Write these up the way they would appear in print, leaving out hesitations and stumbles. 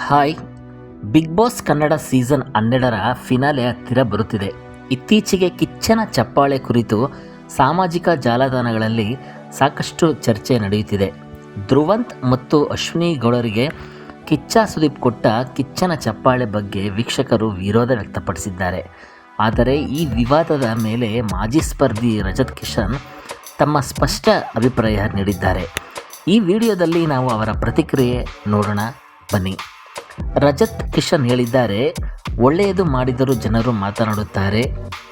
Hi. Bigg Boss Kannada season 12ರ finale ಹತ್ತಿರ ಬರುತ್ತಿದೆ. ಇತ್ತೀಚೆಗೆ ಕಿಚ್ಚನ ಚಪ್ಪಾಳೆ ಕುರಿತು ಸಾಮಾಜಿಕ ಜಾಲತಾಣಗಳಲ್ಲಿ ಸಾಕಷ್ಟು ಚರ್ಚೆ ನಡೆಯುತ್ತಿದೆ. ಧ್ರುವಂತ್ ಮತ್ತು ಅಶ್ವಿನಿ ಗೌಡರಿಗೆ ಕಿಚ್ಚ ಸುದೀಪ್ ಕೊಟ್ಟ ಕಿಚ್ಚನ ಚಪ್ಪಾಳೆ ಬಗ್ಗೆ ವೀಕ್ಷಕರು ವಿರೋಧ ವ್ಯಕ್ತಪಡಿಸಿದ್ದಾರೆ. ಆದರೆ ಈ ವಿವಾದದ ಮೇಲೆ ಮಾಜಿ ಸ್ಪರ್ಧಿ ರಜತ್ ಕಿಶನ್ ತಮ್ಮ ಸ್ಪಷ್ಟ ಅಭಿಪ್ರಾಯ ನೀಡಿದ್ದಾರೆ. ಈ ವಿಡಿಯೋದಲ್ಲಿ ನಾವು ಅವರ ಪ್ರತಿಕ್ರಿಯೆ ನೋಡೋಣ ಬನ್ನಿ. ರಜತ್ ಕಿಶನ್ ಹೇಳಿದ್ದಾರೆ, ಒಳ್ಳೆಯದು ಮಾಡಿದರೂ ಜನರು ಮಾತನಾಡುತ್ತಾರೆ,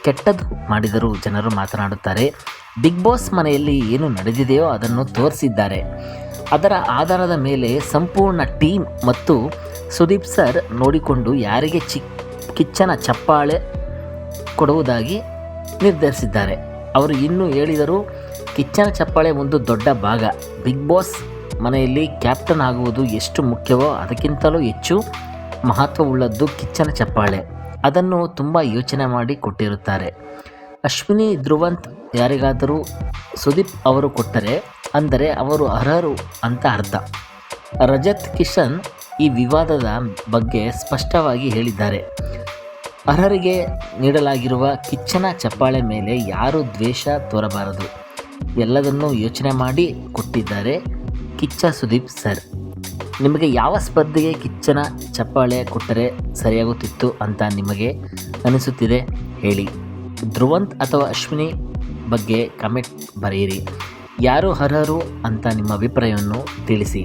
ಕೆಟ್ಟದ್ದು ಮಾಡಿದರೂ ಜನರು ಮಾತನಾಡುತ್ತಾರೆ. ಬಿಗ್ ಬಾಸ್ ಮನೆಯಲ್ಲಿ ಏನು ನಡೆದಿದೆಯೋ ಅದನ್ನು ತೋರಿಸಿದ್ದಾರೆ. ಅದರ ಆಧಾರದ ಮೇಲೆ ಸಂಪೂರ್ಣ ಟೀಮ್ ಮತ್ತು ಸುದೀಪ್ ಸರ್ ನೋಡಿಕೊಂಡು ಯಾರಿಗೆ ಕಿಚ್ಚನ ಚಪ್ಪಾಳೆ ಕೊಡುವುದಾಗಿ ನಿರ್ಧರಿಸಿದ್ದಾರೆ. ಅವರು ಇನ್ನೂ ಹೇಳಿದರು, ಕಿಚ್ಚನ ಚಪ್ಪಾಳೆ ಒಂದು ದೊಡ್ಡ ಭಾಗ. ಬಿಗ್ ಬಾಸ್ ಮನೆಯಲ್ಲಿ ಕ್ಯಾಪ್ಟನ್ ಆಗುವುದು ಎಷ್ಟು ಮುಖ್ಯವೋ ಅದಕ್ಕಿಂತಲೂ ಹೆಚ್ಚು ಮಹತ್ವವುಳ್ಳದ್ದು ಕಿಚ್ಚನ ಚಪ್ಪಾಳೆ. ಅದನ್ನು ತುಂಬ ಯೋಚನೆ ಮಾಡಿ ಕೊಟ್ಟಿರುತ್ತಾರೆ. ಅಶ್ವಿನಿ ಧ್ರುವಂತ್ ಯಾರಿಗಾದರೂ ಸುದೀಪ್ ಅವರು ಕೊಟ್ಟರೆ ಅಂದರೆ ಅವರು ಅರ್ಹರು ಅಂತ ಅರ್ಥ. ರಜತ್ ಕಿಶನ್ ಈ ವಿವಾದದ ಬಗ್ಗೆ ಸ್ಪಷ್ಟವಾಗಿ ಹೇಳಿದ್ದಾರೆ. ಅರ್ಹರಿಗೆ ನೀಡಲಾಗಿರುವ ಕಿಚ್ಚನ ಚಪ್ಪಾಳೆ ಮೇಲೆ ಯಾರೂ ದ್ವೇಷ ತೋರಬಾರದು. ಎಲ್ಲದನ್ನೂ ಯೋಚನೆ ಮಾಡಿ ಕೊಟ್ಟಿದ್ದಾರೆ ಕಿಚ್ಚ ಸುದೀಪ್ ಸರ್. ನಿಮಗೆ ಯಾವ ಸ್ಪರ್ಧೆಗೆ ಕಿಚ್ಚನ ಚಪ್ಪಾಳೆ ಕೊಟ್ಟರೆ ಸರಿಯಾಗುತ್ತಿತ್ತು ಅಂತ ನಿಮಗೆ ಅನಿಸುತ್ತಿದೆ ಹೇಳಿ. ಧ್ರುವಂತ್ ಅಥವಾ ಅಶ್ವಿನಿ ಬಗ್ಗೆ ಕಮೆಂಟ್ ಬರೆಯಿರಿ. ಯಾರು ಅರ್ಹರು ಅಂತ ನಿಮ್ಮ ಅಭಿಪ್ರಾಯವನ್ನು ತಿಳಿಸಿ.